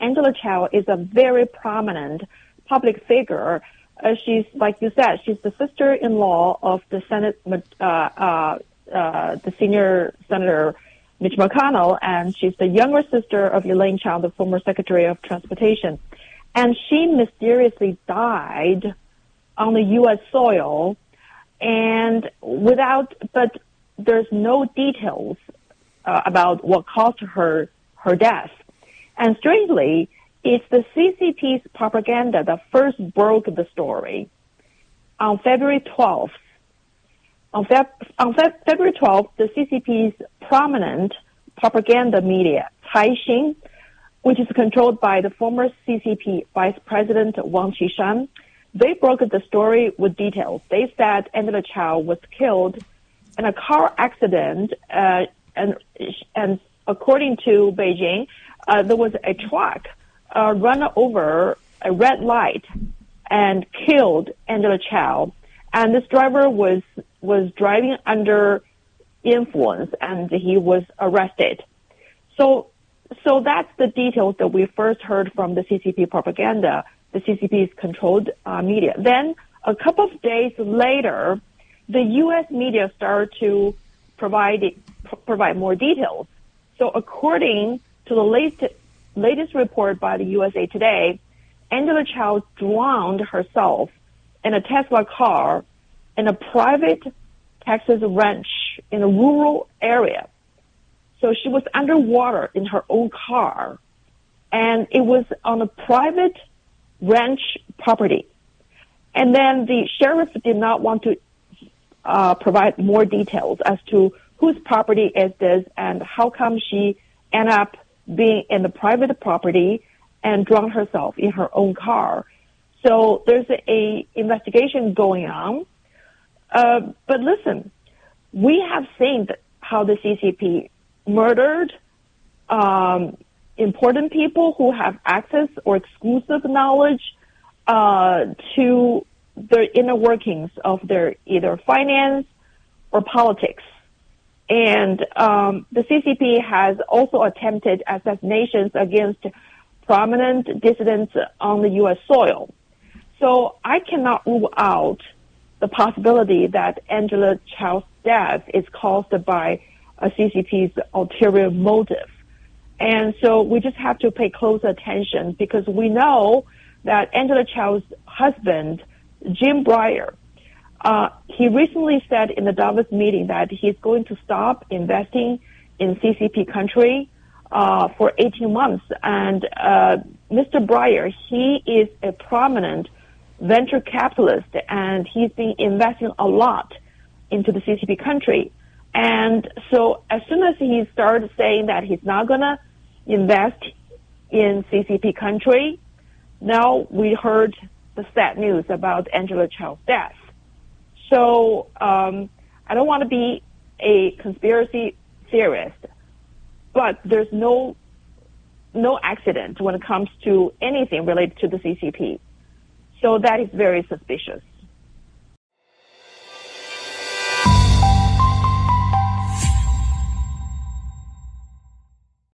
Angela Chao is a very prominent public figure. She's, like you said, she's the sister-in-law of the the senior Senator Mitch McConnell, and she's the younger sister of Elaine Chao, the former Secretary of Transportation. And she mysteriously died on the U.S. soil, but there's no details about what caused her death. And strangely, it's the CCP's propaganda that first broke the story. On February 12th, February 12th, the CCP's prominent propaganda media, Caixin, which is controlled by the former CCP Vice President Wang Qishan, they broke the story with details. They said Angela Chao was killed in a car accident, and according to Beijing, there was a truck run over a red light and killed Angela Chao. And this driver was driving under influence, and he was arrested. So that's the details that we first heard from the CCP propaganda, the CCP's controlled media. Then a couple of days later, the U.S. media started to provide more details. So according to the latest report by the USA Today, Angela Chao drowned herself in a Tesla car in a private Texas ranch in a rural area. So she was underwater in her own car, and it was on a private ranch property. And then the sheriff did not want to provide more details as to whose property is this and how come she ended up being in the private property and drowned herself in her own car. So there's a investigation going on. But listen, we have seen how the CCP murdered important people who have access or exclusive knowledge to the inner workings of their either finance or politics. And the CCP has also attempted assassinations against prominent dissidents on the U.S. soil. So I cannot rule out the possibility that Angela Chao's death is caused by a CCP's ulterior motive. And so we just have to pay close attention because we know that Angela Chao's husband, Jim Breyer, he recently said in the Davos meeting that he's going to stop investing in CCP country for 18 months. And Mr. Breyer, he is a prominent venture capitalist, and he's been investing a lot into the CCP country. And so as soon as he started saying that he's not going to invest in CCP country, now we heard the sad news about Angela Chao's death. So I don't want to be a conspiracy theorist, but there's no accident when it comes to anything related to the CCP. So that is very suspicious.